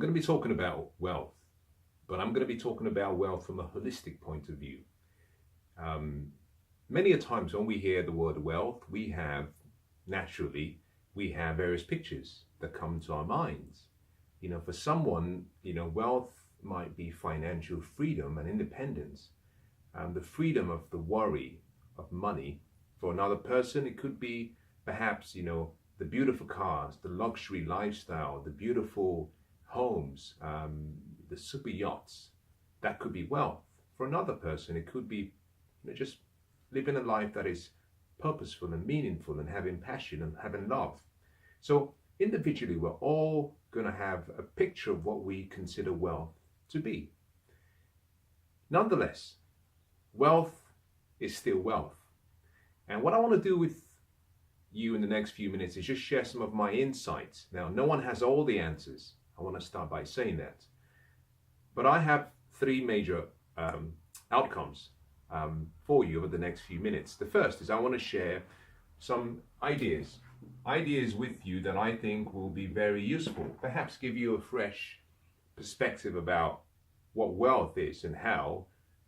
going to be talking about wealth, but I'm going to be talking about wealth from a holistic point of view. Many a times when we hear the word wealth, we have various pictures that come to our minds. For someone, wealth might be financial freedom and independence, the freedom of the worry of money. For another person, it could be perhaps, the beautiful cars, the luxury lifestyle, the beautiful homes, the super yachts. That could be wealth. For another person, it could be just living a life that is purposeful and meaningful and having passion and having love. So individually, we're all going to have a picture of what we consider wealth to be. Nonetheless, wealth is still wealth. And what I want to do with you in the next few minutes is just share some of my insights. Now, no one has all the answers. I want to start by saying that. But I have three major outcomes for you over the next few minutes. The first is I want to share some ideas with you that I think will be very useful, perhaps give you a fresh perspective about what wealth is and how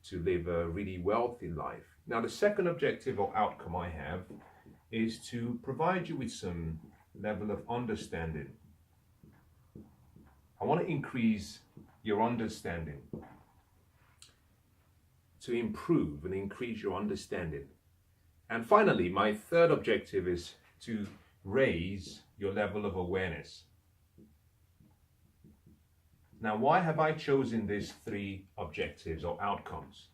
to live a really wealthy life. Now, the second objective or outcome I have is to provide you with some level of understanding. I want to increase your understanding, to improve and increase your understanding. And finally, my third objective is to raise your level of awareness. Now, why have I chosen these three objectives or outcomes?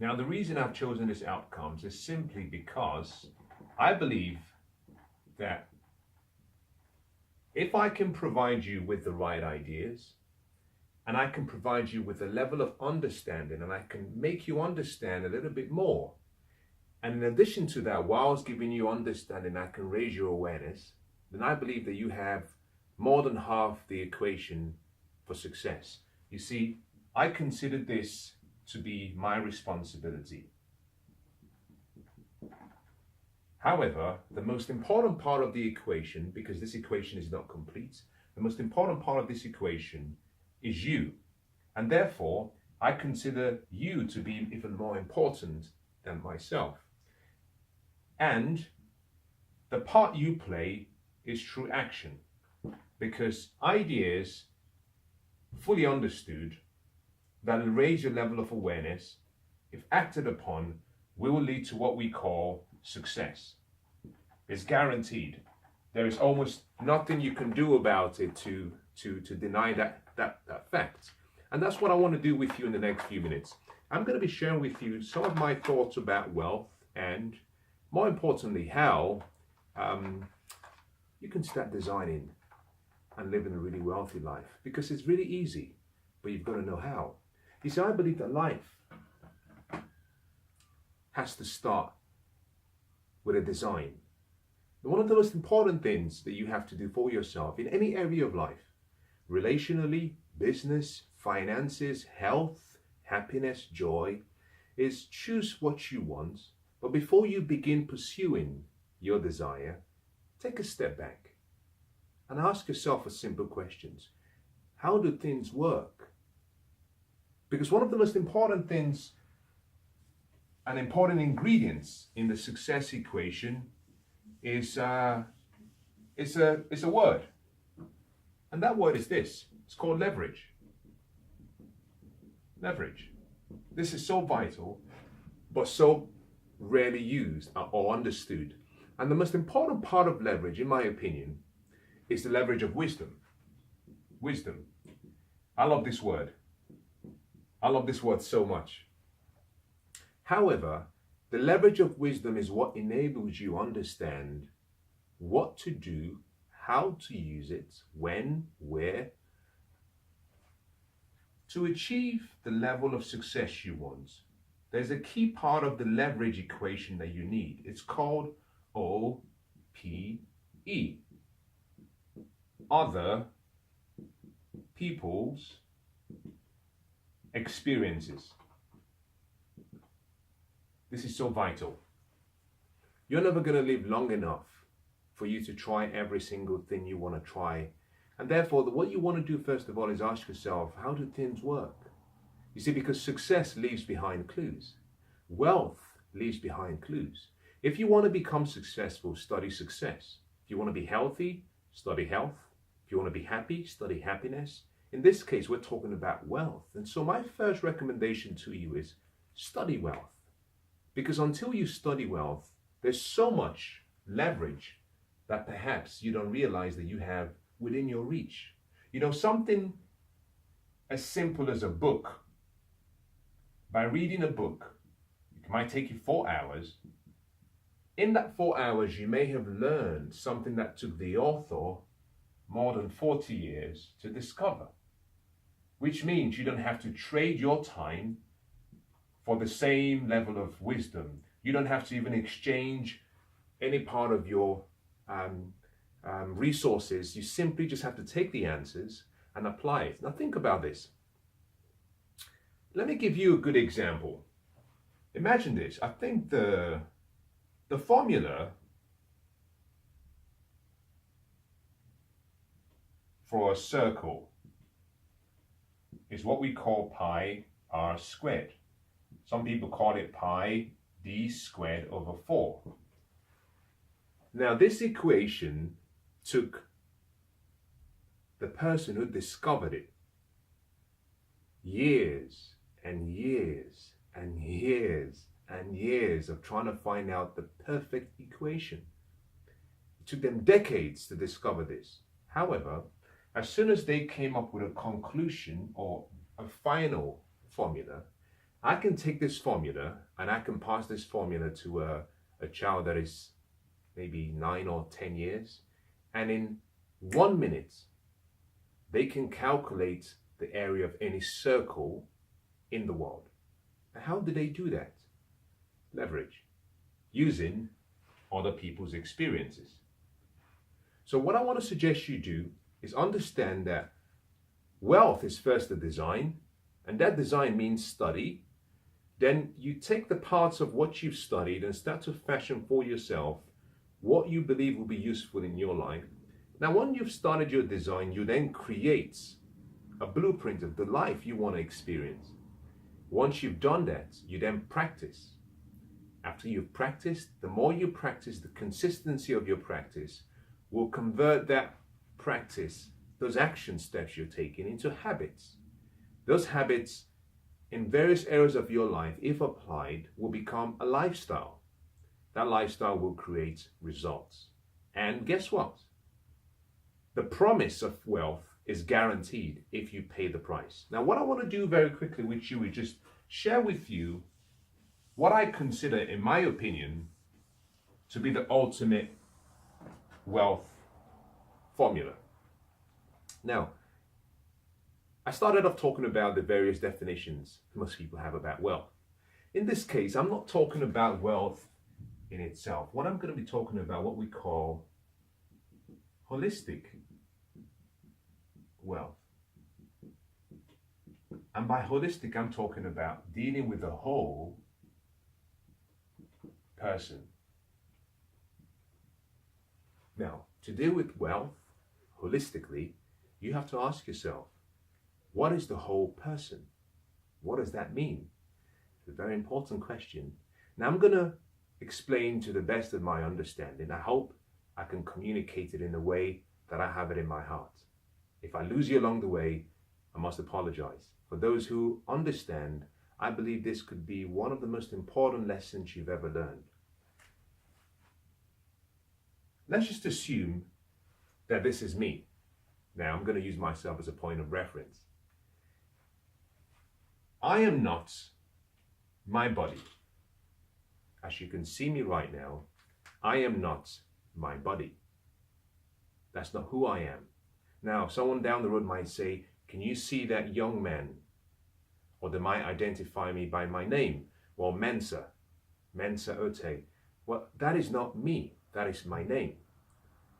Now, the reason I've chosen these outcomes is simply because I believe that if I can provide you with the right ideas, and I can provide you with a level of understanding, and I can make you understand a little bit more, and in addition to that, whilst giving you understanding, I can raise your awareness, then I believe that you have more than half the equation for success. You see, I consider this to be my responsibility. However, the most important part of the equation, because this equation is not complete, the most important part of this equation is you. And therefore, I consider you to be even more important than myself. And the part you play is through action, because ideas fully understood that will raise your level of awareness, if acted upon, will lead to what we call success. It's guaranteed. There is almost nothing you can do about it to deny that fact. And that's what I want to do with you in the next few minutes. I'm going to be sharing with you some of my thoughts about wealth, and more importantly, how you can start designing and living a really wealthy life. Because it's really easy, but you've got to know how. You see, I believe that life has to start with a design. And one of the most important things that you have to do for yourself in any area of life, relationally, business, finances, health, happiness, joy, is choose what you want. But before you begin pursuing your desire, take a step back and ask yourself a simple question. How do things work? Because one of the most important things and important ingredients in the success equation is a word. And that word is this. It's called leverage. Leverage. This is so vital, but so rarely used or understood. And the most important part of leverage, in my opinion, is the leverage of wisdom. Wisdom. I love this word. I love this word so much. However, the leverage of wisdom is what enables you to understand what to do, how to use it, when, where, to achieve the level of success you want. There's a key part of the leverage equation that you need. It's called OPE. Other people's experiences. This is so vital. You're never going to live long enough for you to try every single thing you want to try And therefore, what you want to do first of all is ask yourself, how do things work? You see, because success leaves behind clues. Wealth leaves behind clues. If you want to become successful, study success. If you want to be healthy, study health. If you want to be happy, study happiness. In this case, we're talking about wealth. And so my first recommendation to you is study wealth. Because until you study wealth, there's so much leverage that perhaps you don't realize that you have within your reach. You know, something as simple as a book. By reading a book, it might take you 4 hours. In that 4 hours, you may have learned something that took the author more than 40 years to discover, which means you don't have to trade your time for the same level of wisdom. You don't have to even exchange any part of your resources. You simply just have to take the answers and apply it. Now think about this. Let me give you a good example. Imagine this. I think the formula for a circle is what we call pi r squared. Some people call it pi d squared over 4. Now this equation took the person who discovered it years and years and years and years of trying to find out the perfect equation. It took them decades to discover this. However, as soon as they came up with a conclusion or a final formula, I can take this formula and I can pass this formula to a child that is maybe 9 or 10 years, and in 1 minute, they can calculate the area of any circle in the world. And how do they do that? Leverage, using other people's experiences. So what I want to suggest you do is understand that wealth is first a design, and that design means study. Then you take the parts of what you've studied and start to fashion for yourself what you believe will be useful in your life. Now, when you've started your design, you then create a blueprint of the life you want to experience. Once you've done that, you then practice. After you've practiced, the more you practice, the consistency of your practice will convert that practice, those action steps you're taking, into habits. Those habits in various areas of your life, if applied, will become a lifestyle. That lifestyle will create results. And guess what? The promise of wealth is guaranteed if you pay the price. Now, what I want to do very quickly with you is just share with you what I consider, in my opinion, to be the ultimate wealth formula. Now, I started off talking about the various definitions most people have about wealth. In this case, I'm not talking about wealth in itself. What I'm going to be talking about, what we call holistic wealth. And by holistic, I'm talking about dealing with the whole person. Now, to deal with wealth holistically, you have to ask yourself, what is the whole person? What does that mean? It's a very important question. Now, I'm going to explain to the best of my understanding. I hope I can communicate it in a way that I have it in my heart. If I lose you along the way, I must apologize. For those who understand, I believe this could be one of the most important lessons you've ever learned. Let's just assume that this is me. Now, I'm going to use myself as a point of reference. I am not my body. As you can see me right now, I am not my body. That's not who I am. Now, someone down the road might say, can you see that young man? Or they might identify me by my name. Well, Mensah Oteh. Well, that is not me. That is my name.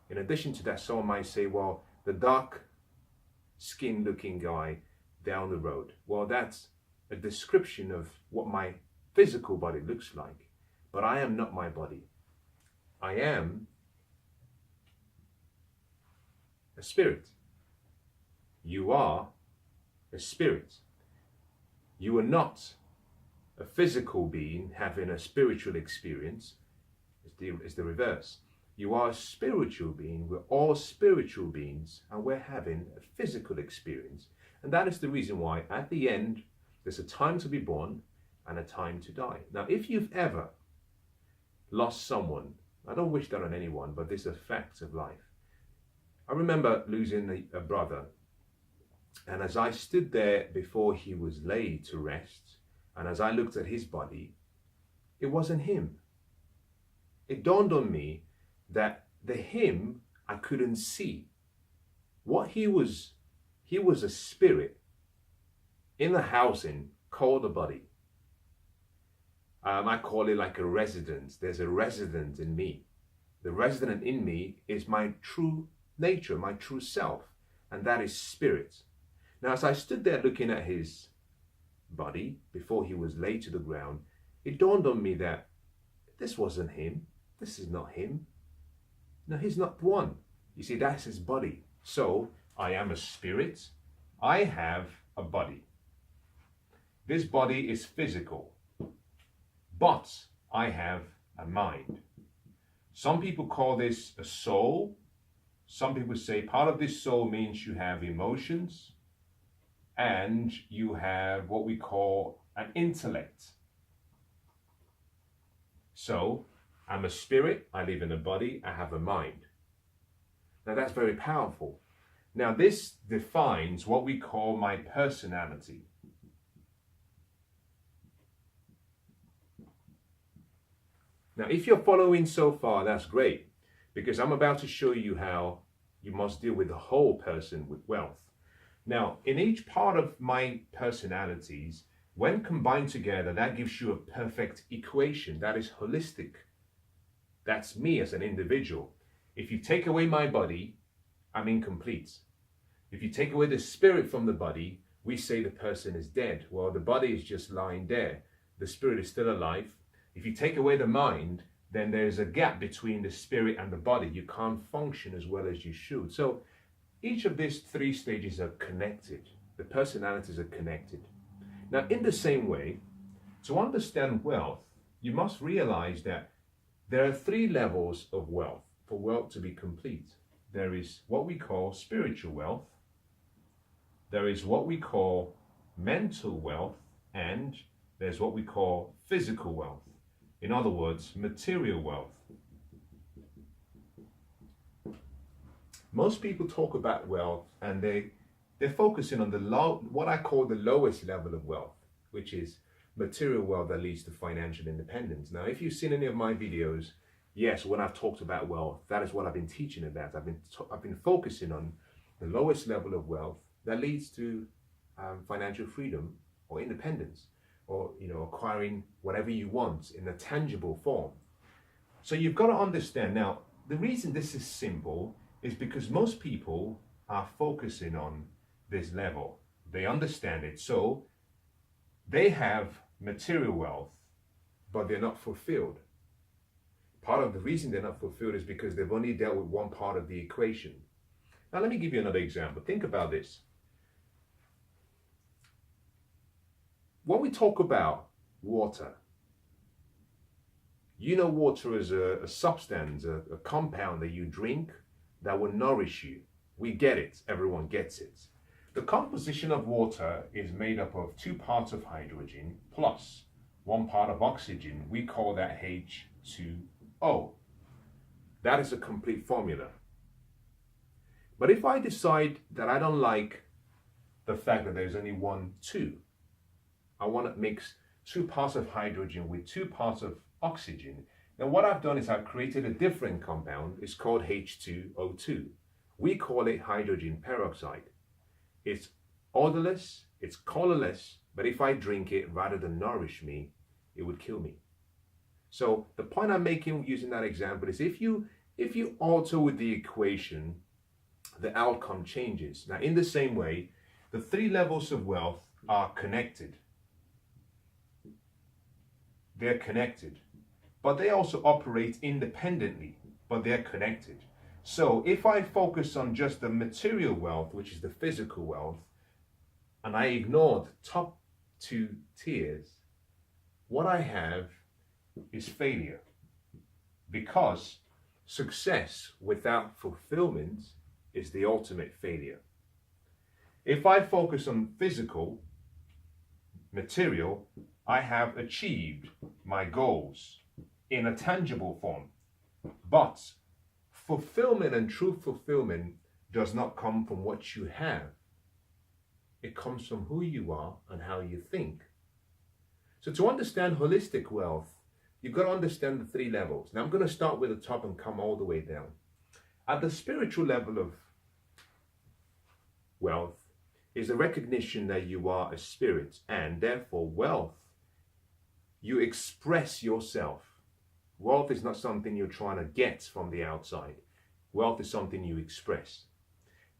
In addition to that, someone might say, well, the dark skinned looking guy down the road. Well, that's a description of what my physical body looks like. But I am not my body. I am a spirit. You are a spirit. You are not a physical being having a spiritual experience. It's the reverse. You are a spiritual being. We're all spiritual beings, and we're having a physical experience. And that is the reason why at the end, there's a time to be born and a time to die. Now, if you've ever lost someone, I don't wish that on anyone, but this is a fact of life. I remember losing a brother, and as I stood there before he was laid to rest, and as I looked at his body, it wasn't him. It dawned on me that the him I couldn't see. What he was a spirit in the housing called a body. I call it like a residence. There's a resident in me. The resident in me is my true nature, my true self, and that is spirit. Now, as I stood there looking at his body before he was laid to the ground, it dawned on me that this wasn't him. This is not him. No, he's not one. You see, that's his body. So I am a spirit. I have a body. This body is physical, but I have a mind. Some people call this a soul. Some people say part of this soul means you have emotions and you have what we call an intellect. So I'm a spirit, I live in a body, I have a mind. Now that's very powerful. Now this defines what we call my personality. Now if you're following so far, that's great, because I'm about to show you how you must deal with the whole person with wealth. Now in each part of my personalities, when combined together, that gives you a perfect equation. That is holistic. That's me as an individual. If you take away my body, I'm incomplete. If you take away the spirit from the body, we say the person is dead. Well, the body is just lying there. The spirit is still alive. If you take away the mind, then there's a gap between the spirit and the body. You can't function as well as you should. So each of these three stages are connected. The personalities are connected. Now, in the same way, to understand wealth, you must realize that there are three levels of wealth for wealth to be complete. There is what we call spiritual wealth, there is what we call mental wealth, and there's what we call physical wealth. In other words, material wealth. Most people talk about wealth and they're focusing on what I call the lowest level of wealth, which is material wealth that leads to financial independence. Now, if you've seen any of my videos, yes, when I've talked about wealth, that is what I've been teaching about. I've been focusing on the lowest level of wealth that leads to financial freedom or independence, or acquiring whatever you want in a tangible form. So you've got to understand. Now, the reason this is simple is because most people are focusing on this level. They understand it. So they have material wealth, but they're not fulfilled. Part of the reason they're not fulfilled is because they've only dealt with one part of the equation. Now, let me give you another example. Think about this. When we talk about water, water is a substance, a compound that you drink that will nourish you. We get it. Everyone gets it. The composition of water is made up of 2 parts of hydrogen plus 1 part of oxygen. We call that H2O. That is a complete formula. But if I decide that I don't like the fact that there's only 1, 2, I want to mix 2 parts of hydrogen with 2 parts of oxygen. Now what I've done is I've created a different compound. It's called H2O2. We call it hydrogen peroxide. It's odorless, it's colorless, but if I drink it, rather than nourish me, it would kill me. So the point I'm making using that example is if you alter with the equation, the outcome changes. Now in the same way, the 3 levels of wealth are connected. They're connected, but they also operate independently, but they're connected. So if I focus on just the material wealth, which is the physical wealth, and I ignore the top two tiers, what I have is failure. Because success without fulfillment is the ultimate failure. If I focus on physical, material, I have achieved my goals in a tangible form. But fulfillment and true fulfillment does not come from what you have. It comes from who you are and how you think. So to understand holistic wealth, you've got to understand the three levels. Now I'm going to start with the top and come all the way down. At the spiritual level of wealth is the recognition that you are a spirit, and therefore wealth, you express yourself. Wealth is not something you're trying to get from the outside. Wealth is something you express.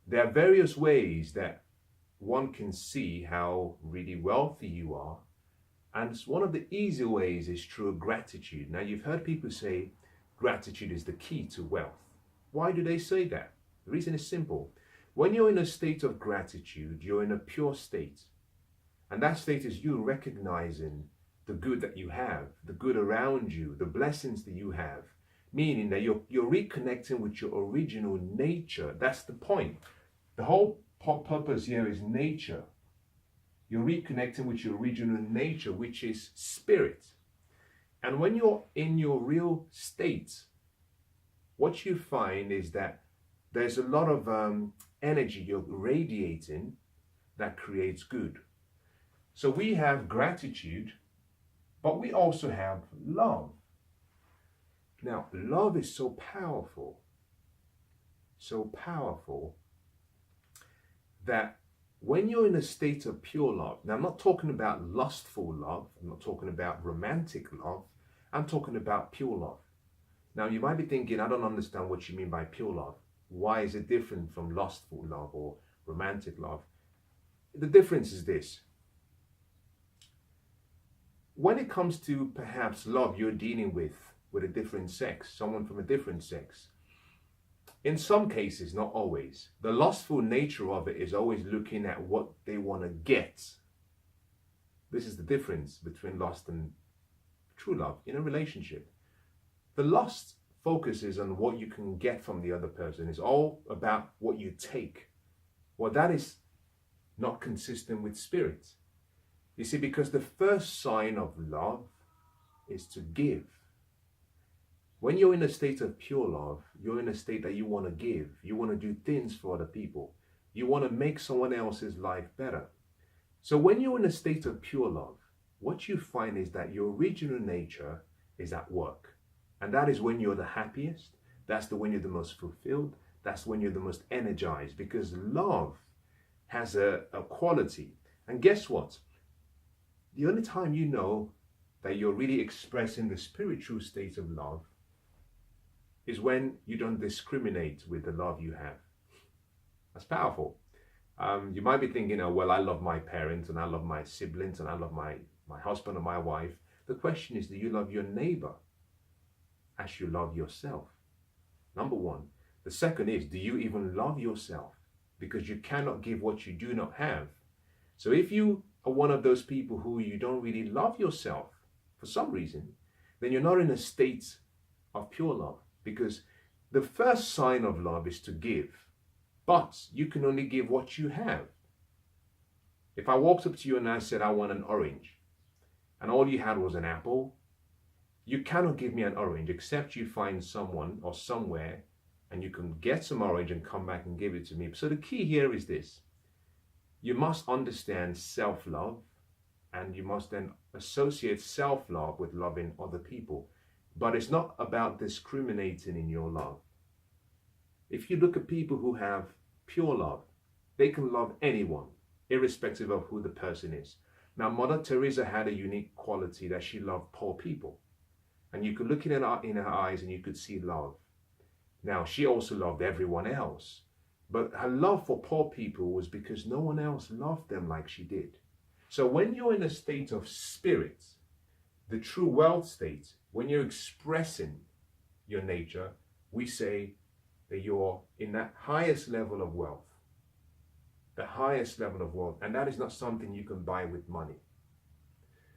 There are various ways that one can see how really wealthy you are. And one of the easy ways is through gratitude. Now, you've heard people say gratitude is the key to wealth. Why do they say that? The reason is simple. When you're in a state of gratitude, you're in a pure state. And that state is you recognizing the good that you have, the good around you, the blessings that you have. Meaning that you're reconnecting with your original nature. That's the point. The whole purpose here is nature. You're reconnecting with your original nature, which is spirit. And when you're in your real state, what you find is that there's a lot of energy you're radiating that creates good. So we have gratitude, but we also have love. Now, love is so powerful that when you're in a state of pure love, now I'm not talking about lustful love, I'm not talking about romantic love, I'm talking about pure love. Now you might be thinking, I don't understand what you mean by pure love. Why is it different from lustful love or romantic love? The difference is this. When it comes to perhaps love you're dealing with a different sex, someone from a different sex, in some cases, not always, the lustful nature of it is always looking at what they want to get. This is the difference between lust and true love in a relationship. The lust focuses on what you can get from the other person. It's all about what you take. Well, that is not consistent with spirit. You see, because the first sign of love is to give. When you're in a state of pure love, you're in a state that you want to give. You want to do things for other people. You want to make someone else's life better. So when you're in a state of pure love, what you find is that your original nature is at work. And that is when you're the happiest. That's when you're the most fulfilled. That's when you're the most energized, because love has a quality. And guess what? The only time you know that you're really expressing the spiritual state of love is when you don't discriminate with the love you have. That's powerful. You might be thinking, oh, well, I love my parents and I love my siblings and I love my husband and my wife. The question is, do you love your neighbor as you love yourself? Number one. The second is, do you even love yourself? Because you cannot give what you do not have. So if you are one of those people who you don't really love yourself for some reason, then you're not in a state of pure love. Because the first sign of love is to give, but you can only give what you have. If I walked up to you and I said, I want an orange, and all you had was an apple, you cannot give me an orange except you find someone or somewhere and you can get some orange and come back and give it to me. So the key here is this. You must understand self-love, and you must then associate self-love with loving other people. But it's not about discriminating in your love. If you look at people who have pure love, they can love anyone, irrespective of who the person is. Now, Mother Teresa had a unique quality that she loved poor people. And you could look in her eyes and you could see love. Now, she also loved everyone else. But her love for poor people was because no one else loved them like she did. So when you're in a state of spirit, the true wealth state, when you're expressing your nature, we say that you're in that highest level of wealth, the highest level of wealth, and that is not something you can buy with money.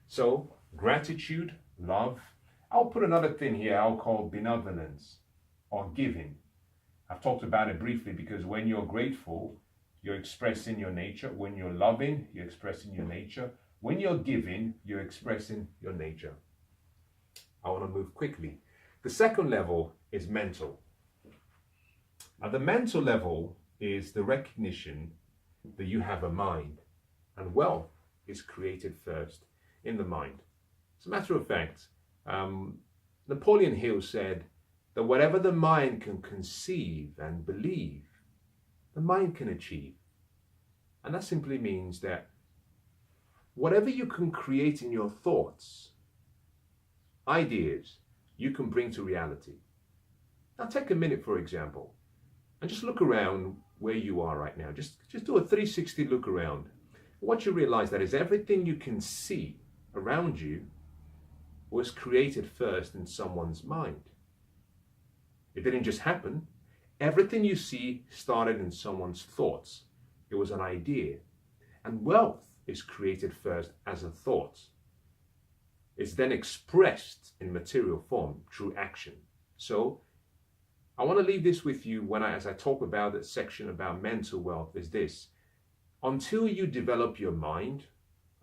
So gratitude, love. I'll put another thing here I'll call benevolence or giving. I've talked about it briefly because when you're grateful, you're expressing your nature. When you're loving, you're expressing your nature. When you're giving, you're expressing your nature. I want to move quickly. The second level is mental. Now, the mental level is the recognition that you have a mind, and wealth is created first in the mind. As a matter of fact, Napoleon Hill said that whatever the mind can conceive and believe, the mind can achieve. And that simply means that whatever you can create in your thoughts, ideas, you can bring to reality. Now take a minute, for example, and just look around where you are right now. Just do a 360 look around. What you realize that is everything you can see around you was created first in someone's mind. It didn't just happen. Everything you see started in someone's thoughts. It was an idea. And wealth is created first as a thought. It's then expressed in material form through action. So I want to leave this with you as I talk about that section about mental wealth is this. Until you develop your mind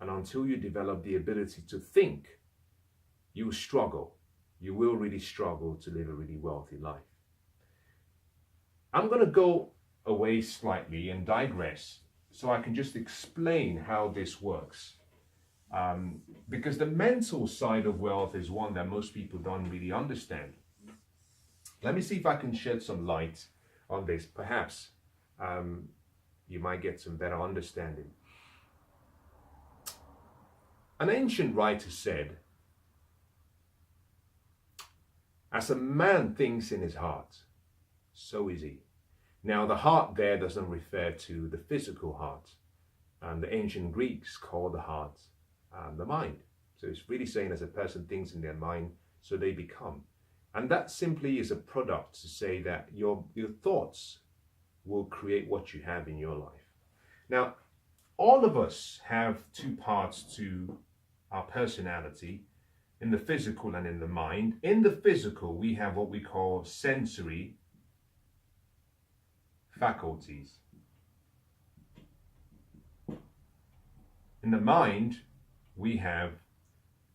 and until you develop the ability to think, you will struggle. You will really struggle to live a really wealthy life. I'm going to go away slightly and digress so I can just explain how this works. Because the mental side of wealth is one that most people don't really understand. Let me see if I can shed some light on this. Perhaps you might get some better understanding. An ancient writer said, "As a man thinks in his heart, so is he." Now, the heart there doesn't refer to the physical heart. The ancient Greeks called the heart the mind. So it's really saying as a person thinks in their mind, so they become. And that simply is a product to say that your thoughts will create what you have in your life. Now, all of us have two parts to our personality, in the physical and in the mind. In the physical, we have what we call sensory faculties. In the mind, we have,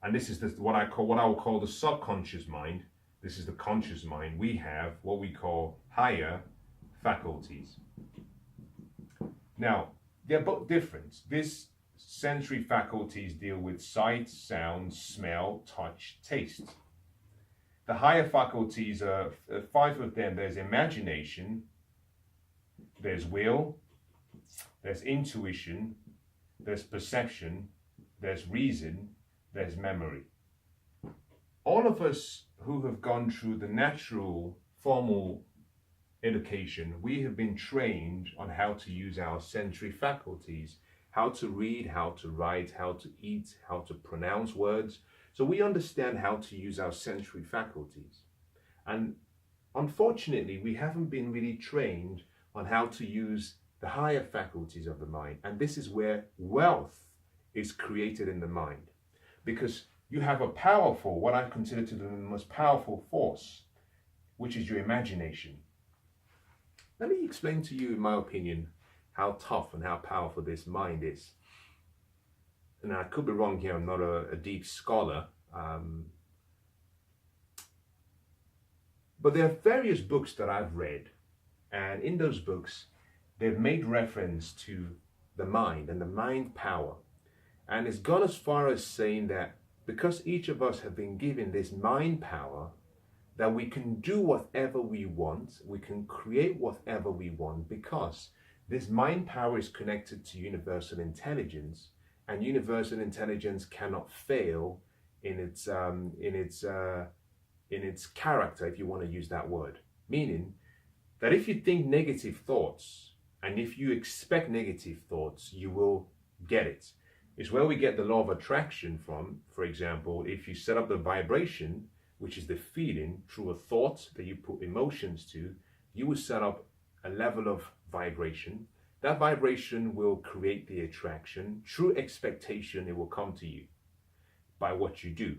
and this is what I will call the subconscious mind. This is the conscious mind. We have what we call higher faculties. Now, they're both different. These sensory faculties deal with sight, sound, smell, touch, taste. The higher faculties are 5 of them. There's imagination, there's will, there's intuition, there's perception, there's reason, there's memory. All of us who have gone through the natural formal education, we have been trained on how to use our sensory faculties, how to read, how to write, how to eat, how to pronounce words. So we understand how to use our sensory faculties. And unfortunately, we haven't been really trained on how to use the higher faculties of the mind. And this is where wealth is created in the mind. Because you have a powerful, what I consider to be the most powerful force, which is your imagination. Let me explain to you, in my opinion, how tough and how powerful this mind is. And I could be wrong here, I'm not a deep scholar. But there are various books that I've read, and in those books, they've made reference to the mind and the mind power. And it's gone as far as saying that because each of us have been given this mind power, that we can do whatever we want, we can create whatever we want, because this mind power is connected to universal intelligence, and universal intelligence cannot fail in its character, if you want to use that word. Meaning that if you think negative thoughts, and if you expect negative thoughts, you will get it. It's where we get the law of attraction from. For example, if you set up the vibration, which is the feeling through a thought that you put emotions to, you will set up a level of vibration. That vibration will create the attraction. Through expectation, it will come to you by what you do.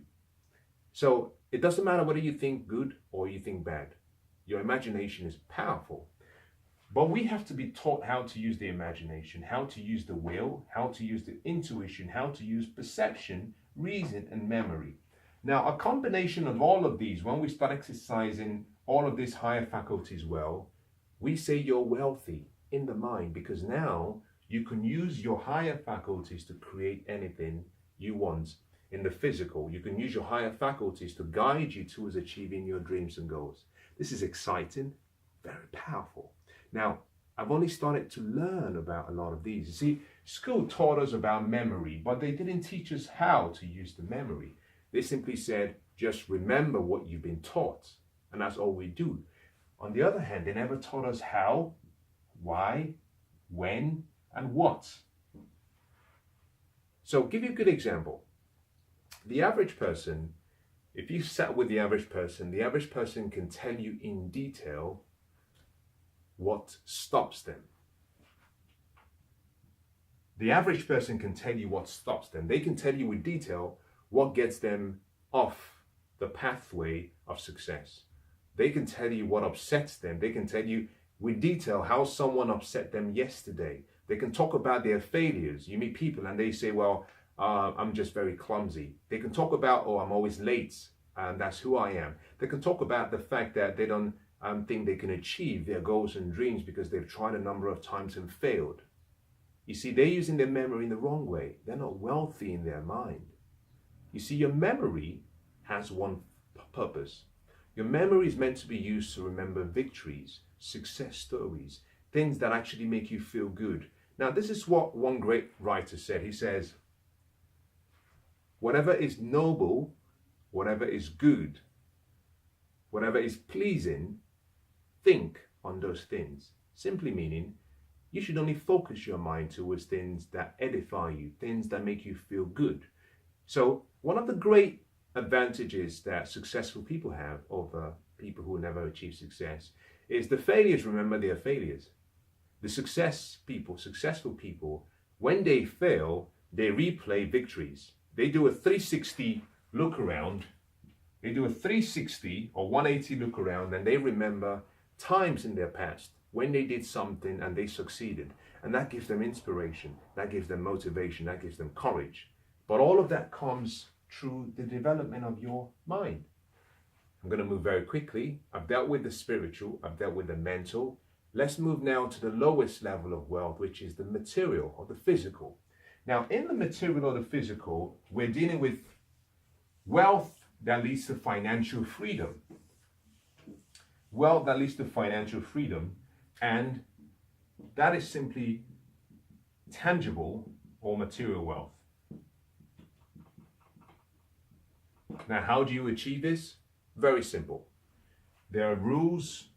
So it doesn't matter whether you think good or you think bad. Your imagination is powerful. But we have to be taught how to use the imagination, how to use the will, how to use the intuition, how to use perception, reason, and memory. Now, a combination of all of these, when we start exercising all of these higher faculties well, we say you're wealthy in the mind, because now you can use your higher faculties to create anything you want in the physical. You can use your higher faculties to guide you towards achieving your dreams and goals. This is exciting, very powerful. Now, I've only started to learn about a lot of these. You see, school taught us about memory, but they didn't teach us how to use the memory. They simply said, just remember what you've been taught, and that's all we do. On the other hand, they never taught us how, why, when, and what. So, give you a good example. The average person, if you sat with the average person can tell you in detail what stops them. The average person can tell you what stops them. They can tell you with detail what gets them off the pathway of success. They can tell you what upsets them. They can tell you with detail how someone upset them yesterday. They can talk about their failures. You meet people and they say, well, I'm just very clumsy. They can talk about, oh, I'm always late, and that's who I am. They can talk about the fact that they don't think they can achieve their goals and dreams because they've tried a number of times and failed. You see, they're using their memory in the wrong way. They're not wealthy in their mind. You see, your memory has one purpose. Your memory is meant to be used to remember victories, success stories, things that actually make you feel good. Now, this is what one great writer said. He says, whatever is noble, whatever is good, whatever is pleasing, think on those things. Simply meaning, you should only focus your mind towards things that edify you, things that make you feel good. So one of the great advantages that successful people have over people who never achieve success is the failures remember their failures. The successful people, when they fail, they replay victories. They do a 360 look around. They do a 360 or 180 look around, and they remember times in their past when they did something and they succeeded. And that gives them inspiration, that gives them motivation, that gives them courage. But all of that comes through the development of your mind. I'm going to move very quickly. I've dealt with the spiritual, I've dealt with the mental. Let's move now to the lowest level of wealth, which is the material or the physical. Now, in the material or the physical, we're dealing with wealth that leads to financial freedom. Wealth that leads to financial freedom, and that is simply tangible or material wealth. Now, how do you achieve this? Very simple. There are rules,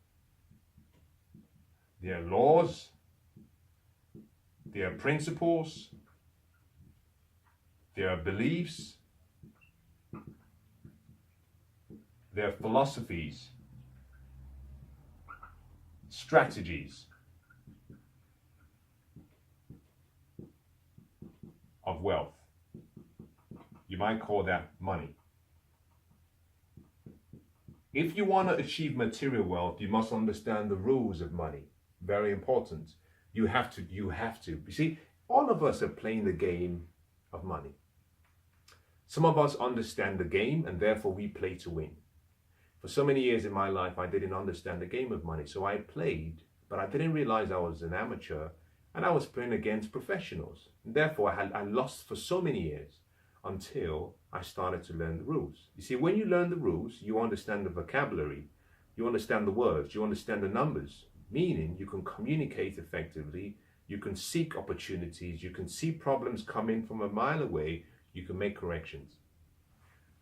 there are laws, there are principles, there are beliefs, there are philosophies, strategies of wealth. You might call that money. If you want to achieve material wealth, you must understand the rules of money. Very important. You have to. You see, all of us are playing the game of money. Some of us understand the game and therefore we play to win. For so many years in my life, I didn't understand the game of money. So I played, but I didn't realize I was an amateur and I was playing against professionals. And therefore, I lost for so many years until I started to learn the rules. You see, when you learn the rules, you understand the vocabulary, you understand the words, you understand the numbers, meaning you can communicate effectively, you can seek opportunities, you can see problems coming from a mile away, you can make corrections.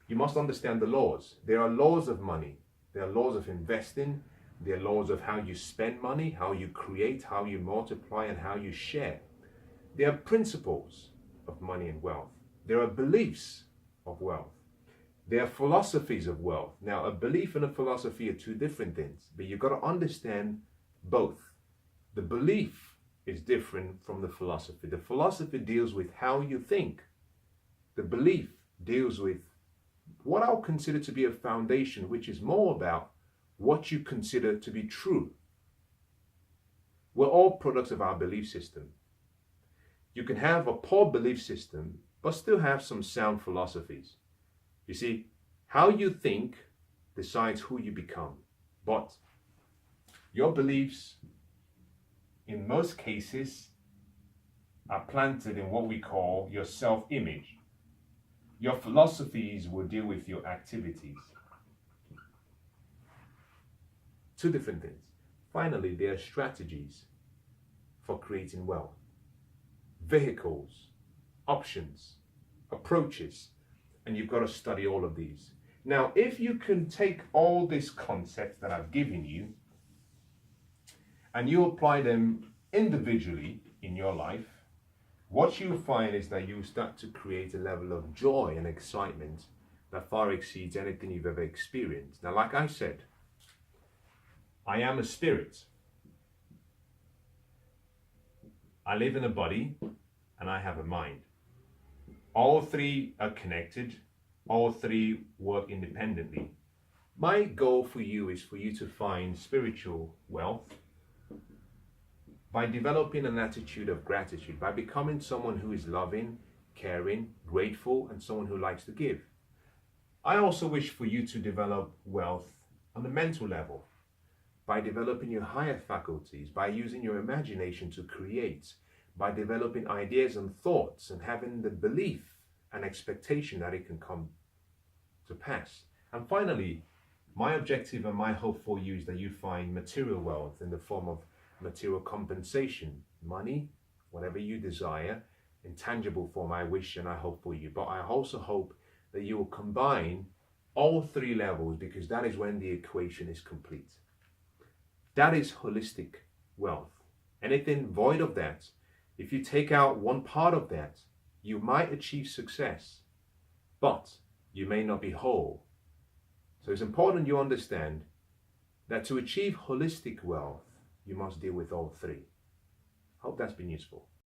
You must understand the laws. There are laws of money. There are laws of investing. There are laws of how you spend money, how you create, how you multiply, and how you share. There are principles of money and wealth. There are beliefs of wealth. There are philosophies of wealth. Now, a belief and a philosophy are two different things, but you've got to understand both. The belief is different from the philosophy. The philosophy deals with how you think. The belief deals with what I'll consider to be a foundation, which is more about what you consider to be true. We're all products of our belief system. You can have a poor belief system, but still have some sound philosophies. You see, how you think decides who you become. But your beliefs, in most cases, are planted in what we call your self-image. Your philosophies will deal with your activities. Two different things. Finally, there are strategies for creating wealth. Vehicles, options, approaches, and you've got to study all of these. Now, if you can take all these concepts that I've given you and you apply them individually in your life, what you'll find is that you start to create a level of joy and excitement that far exceeds anything you've ever experienced. Now, like I said, I am a spirit. I live in a body and I have a mind. All three are connected. All three work independently. My goal for you is for you to find spiritual wealth by developing an attitude of gratitude, by becoming someone who is loving, caring, grateful, and someone who likes to give. I also wish for you to develop wealth on the mental level, by developing your higher faculties, by using your imagination to create, by developing ideas and thoughts and having the belief and expectation that it can come to pass. And finally, my objective and my hope for you is that you find material wealth in the form of material compensation, money, whatever you desire, in tangible form. I wish and I hope for you. But I also hope that you will combine all three levels, because that is when the equation is complete. That is holistic wealth. Anything void of that, if you take out one part of that, you might achieve success, but you may not be whole. So it's important you understand that to achieve holistic wealth, you must deal with all three. Hope that's been useful.